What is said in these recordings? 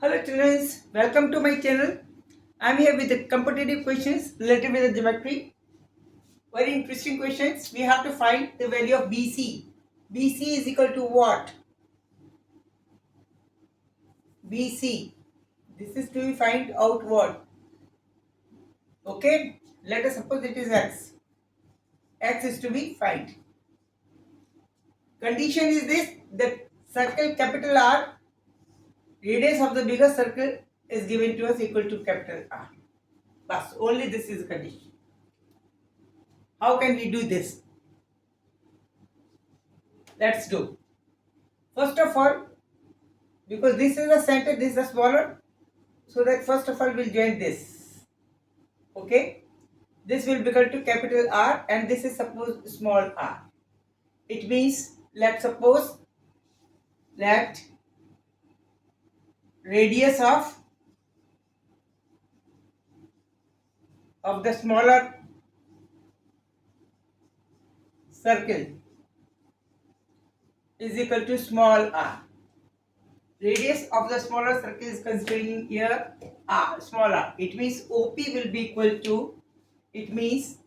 Hello children, welcome to my channel. I am here with the competitive questions related with the geometry. Very interesting questions. We have to find the value of BC. BC is equal to what? BC. This is to be find out what? Okay. Let us suppose it is X. X is to be find. Condition is this, that circle capital R, radius of the bigger circle is given to us equal to capital R. Bas, only this is the condition. How can we do this? Let's do. First of all, because this is the center, this is the smaller, so that first of all we'll join this. Okay, this will become to capital R and this is suppose small r. It means, let's suppose that radius of the smaller circle is equal to small r. Radius of the smaller circle is considering here r, small r. It means OP will be equal to, it means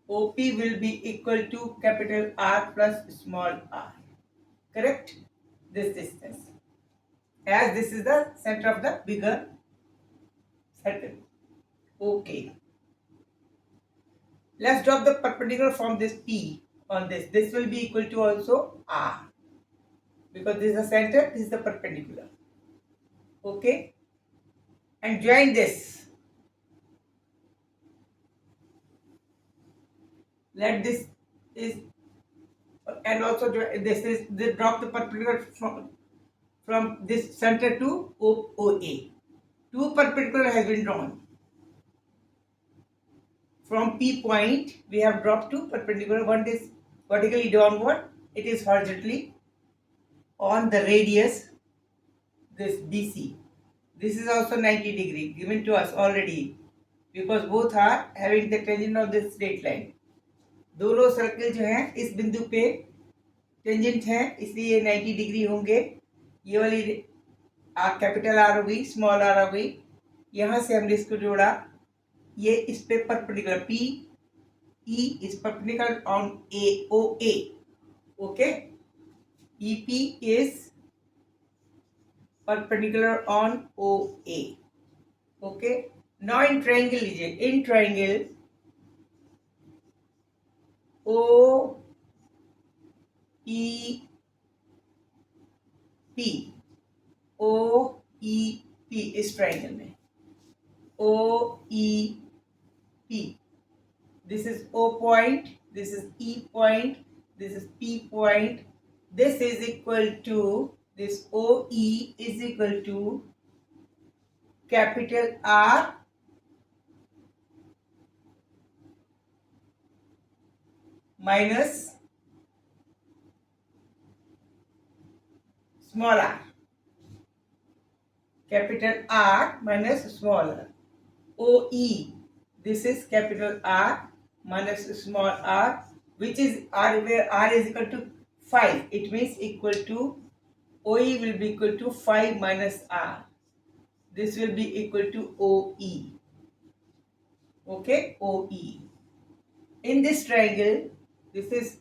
OP will be equal to capital R plus small r. Correct? This distance. As this is the center of the bigger circle. Okay. Let's drop the perpendicular from this P on this. This will be equal to also R. Because this is the center, this is the perpendicular. Okay. And join this. Let this is, and also this is, they drop the perpendicular from this center to OA. Two perpendicular has been drawn. From P point, we have dropped two perpendicular. One is vertically downward, it is horizontally on the radius, this BC. This is also 90 degree given to us already because both are having the tangent of this straight line. दोनों circle जो है इस बिंदु पे tangent है, इसलिए 90 degree होंगे. ये वाली कैपिटल आर हो गई, स्मॉल आर हो गई. यहाँ से हमने इसको जोड़ा, ये इस पे perpendicular P E is perpendicular on A O A. Okay, E P is perpendicular on O A. Okay, now in triangle लीजिए. In triangle O E P, O E P इस ट्रायंगल में O E P. This is O point, this is E point, this is P point. This is equal to, this OE is equal to capital R minus small r. Capital R minus small r. OE. This is capital R minus small r, which is r, where r is equal to 5. It means equal to, OE will be equal to 5 minus r. This will be equal to OE. Okay, OE. In this triangle, this is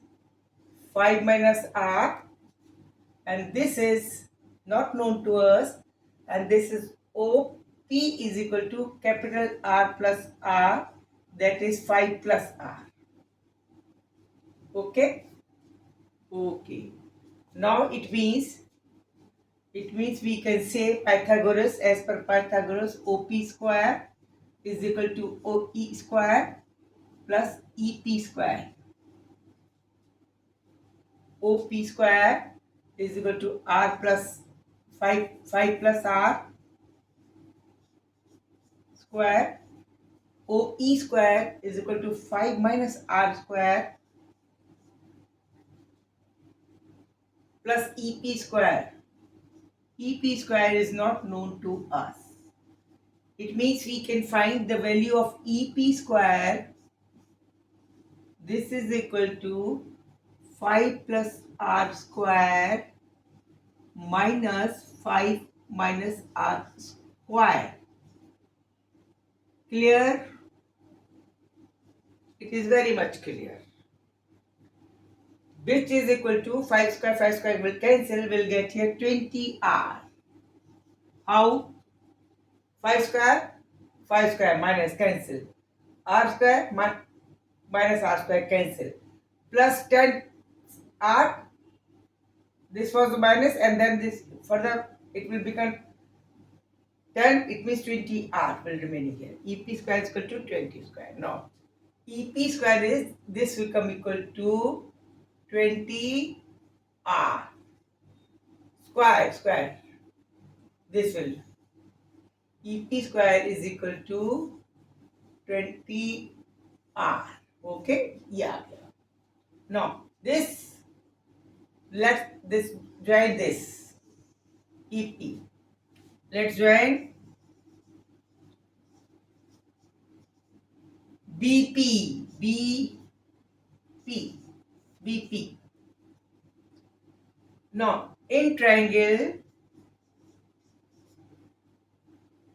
5 minus r and this is not known to us, and this is OP is equal to capital R plus R, that is 5 plus R. Okay. Okay. Now it means we can say Pythagoras, as per Pythagoras, OP square is equal to OE square plus EP square. OP square is equal to R plus 5 plus R square. OE square is equal to 5 minus R square plus EP square. EP square is not known to us. It means we can find the value of EP square. This is equal to 5 plus R square minus 5 minus r square. Clear? It is very much clear. Which is equal to 5 square will cancel, will get here 20r. How? 5 square, 5 square minus cancel. R square minus r square cancel. Plus 10r, this was the minus, and then this further it will become 10, it means 20r will remain here. EP square is equal to 20 square. No. EP square is, this will come equal to 20r. Square. This will. EP square is equal to 20r. Okay? Yeah. Now, this, let this join this. EP. Let's join BP. BP. Now, in triangle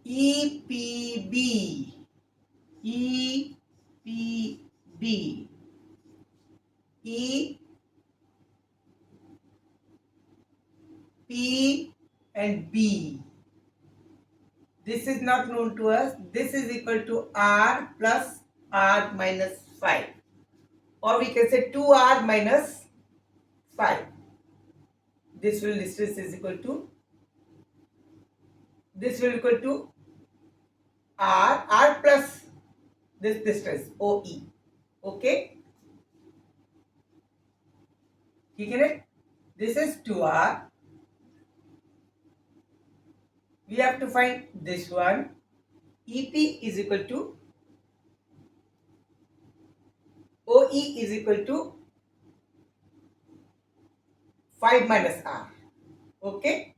EPB. EPB. E, P and B. This is not known to us. This is equal to R plus R minus 5. Or we can say 2R minus 5. This distance is equal to, this will equal to R plus this distance OE. Okay? This is 2R. We have to find this one. EP is equal to OE is equal to 5 minus R. Okay?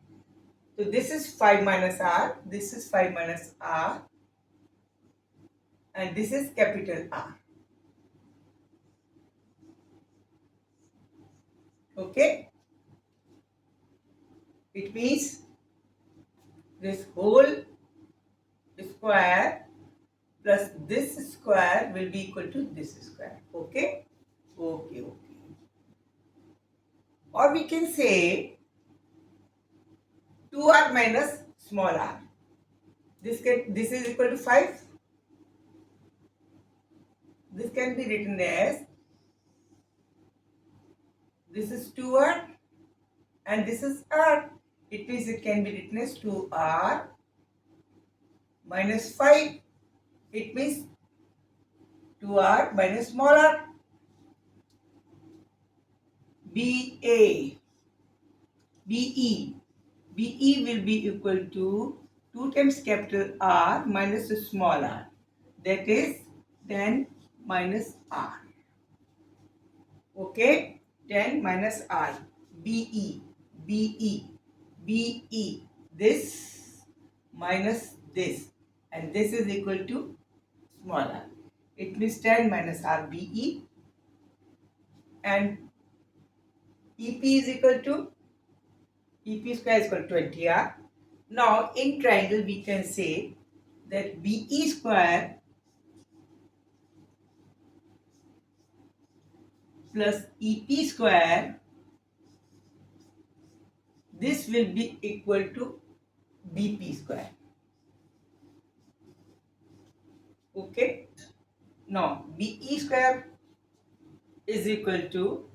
So this is 5 minus R. This is 5 minus R. And this is capital R. Okay? It means this whole square plus this square will be equal to this square. Okay? Okay. Or we can say 2r minus small r. This is equal to 5. This can be written as, this is 2r and this is r. It means it can be written as 2r minus 5. It means 2r minus small r. BE will be equal to 2 times capital R minus the small r. That is 10 minus R. Okay? 10 minus R. BE. This minus this. And this is equal to small r. It means 10 minus R BE. And EP is equal to, EP square is equal to 20R. Now, in triangle, we can say that BE square plus EP square, this will be equal to BP square. Okay? Now, BE square is equal to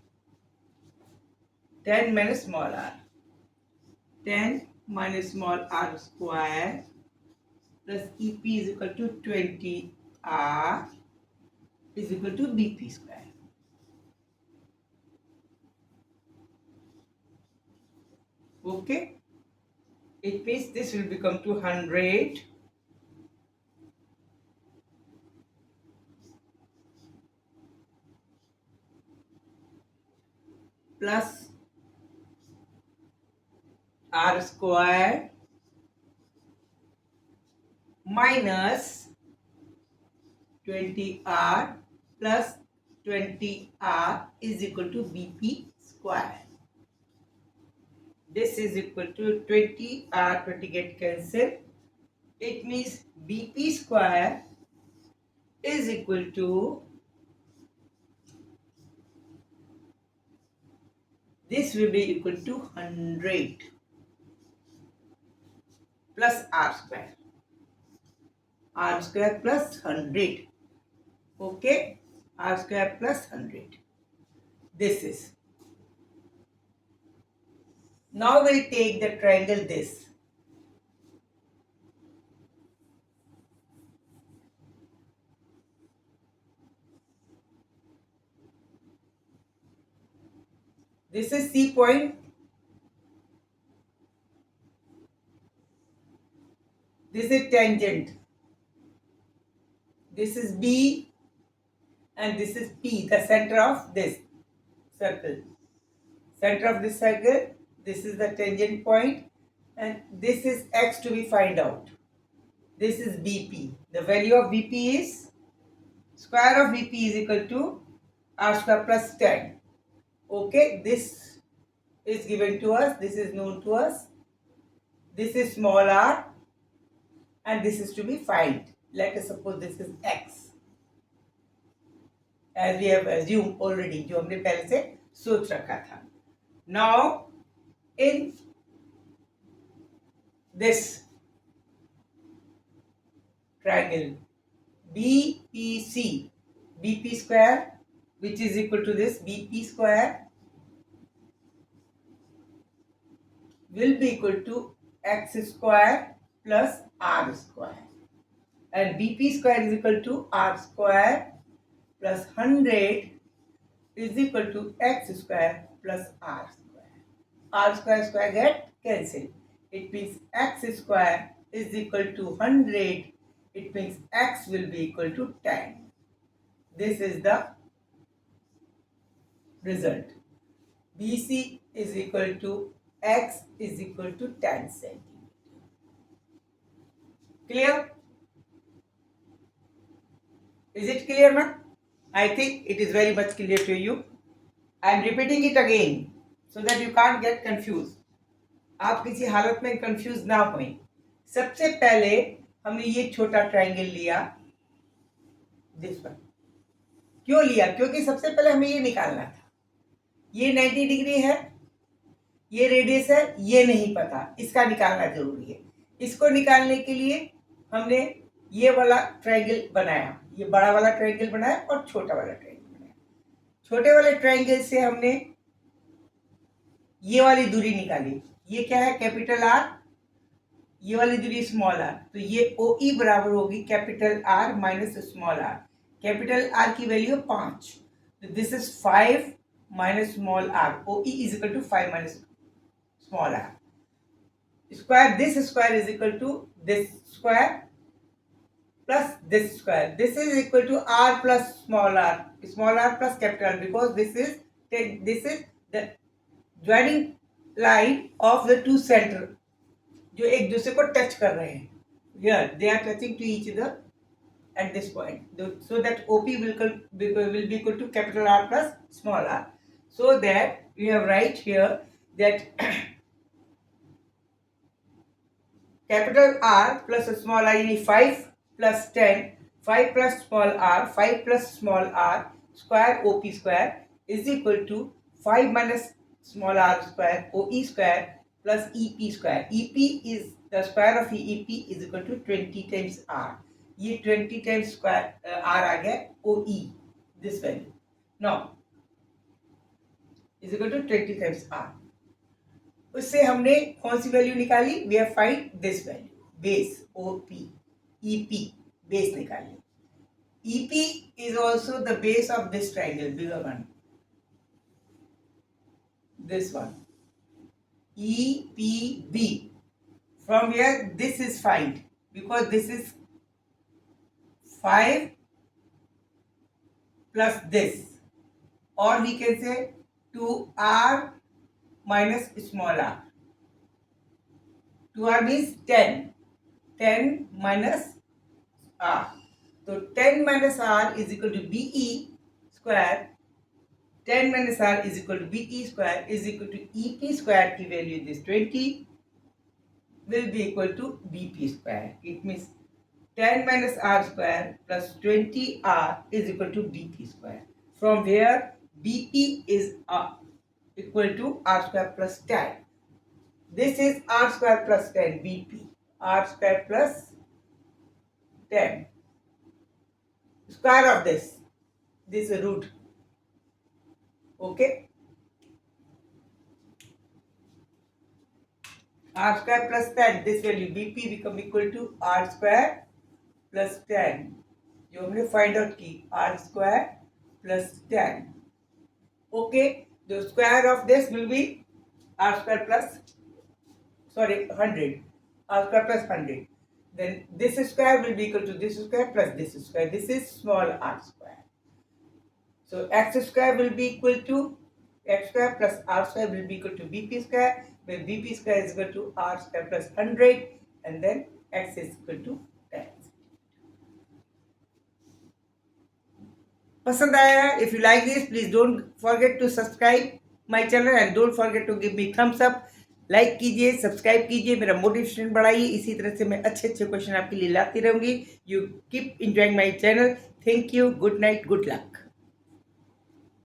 10 minus small r. 10 minus small r square plus EP is equal to 20r is equal to BP square. Okay? It means this will become 200 plus r square minus 20r plus 20r is equal to BP square. This is equal to 20 r 20 get cancelled. It means BP square is equal to, this will be equal to 100 plus r square. R square plus 100. Okay, r square plus 100. This is. Now we'll take the triangle this. This is C point. This is tangent. This is B and this is P, the center of this circle. Center of this circle, this is the tangent point and this is X to be find out. This is BP. The value of BP is, square of BP is equal to r square plus 10. Okay, this is given to us, this is known to us. This is small r and this is to be find. Let us suppose this is X. As we have assumed already, जो हमने पहले से सोच रखा था. Now, in this triangle BPC, BP square, which is equal to this BP square, will be equal to X square plus R square, and BP square is equal to R square plus 100 is equal to X square plus R square. R square square get cancelled. It means X square is equal to 100. It means X will be equal to 10. This is the result. BC is equal to X is equal to 10 centimeter. Clear? Is it clear now? I think it is very much clear to you. I am repeating it again so that you can't get confused. आप किसी हालत में confuse ना हों. सबसे पहले हमने ये छोटा ट्रायंगल लिया, दिस वन. क्यों लिया? क्योंकि सबसे पहले हमें ये निकालना था. ये 90 डिग्री है, ये रेडियस है, ये नहीं पता, इसका निकालना जरूरी है. इसको निकालने के लिए हमने ये वाला ट्रायंगल बनाया, ये बड़ा वाला ट्रायंगल बनाया और छोटा वाला ट्रायंगल बनाया. छोटे वाले ट्रायंगल से हमने ये वाली दूरी निकाली. ये क्या है? Capital R. ये वाली दूरी स्मॉल आर. तो ये ओ ई बराबर होगी capital R minus small r. Capital R की वैल्यू 5. तो this is 5 minus small r. O E is equal to 5 minus small r. Square, this square is equal to this square plus this square. This is equal to r plus small r plus capital R, because this is the joining line of the two center जो एक दूसरे को touch कर रहे हैं. Here they are touching to each other at this point, so that OP will be equal to capital R plus small r. So that we have write here that capital R plus small r यानी 5 plus 10, 5 plus small r, 5 plus small r square OP square is equal to 5 minus small r square OE square plus EP square. EP is the square of EP is equal to 20 times r. ये 20 times square r आ गया OE, this value. Now is equal to 20 times r. उससे हमने कौन सी value निकाली? We have find this value, base OP. EP base निकालिए. EP is also the base of this triangle, bigger one. This one. EPB. From here this is find, because this is 5 plus this, or we can say 2r minus small r. 2r means 10. 10 minus r. So 10 minus r is equal to BE square 10 minus r is equal to bp square is equal to ep square की value this 20 will be equal to bp square. It means 10 minus r square plus 20r is equal to bp square. From where bp is equal to r square plus 10. This is r square plus 10 bp. R square plus 10. Square of this. This is root. Okay. R square plus 10. This value bp become equal to r square plus 10. जो हमने find out की r square plus 10. Okay. The square of this will be r square plus 100. R square plus 100. Then this square will be equal to this square plus this square. This is small r square. So x square will be equal to x square plus r square will be equal to bp square, where bp square is equal to r square plus 100, and then x is equal to 10. पसंद आया? If you like this, please don't forget to subscribe my channel and don't forget to give me thumbs up. Like कीजिए, subscribe कीजिए, मेरा motivation बढ़ाइए. इसी तरह से मैं अच्छे अच्छे क्वेश्चन आपके लिए लाती रहूंगी. You keep enjoying my channel. Thank you. Good night. Good luck.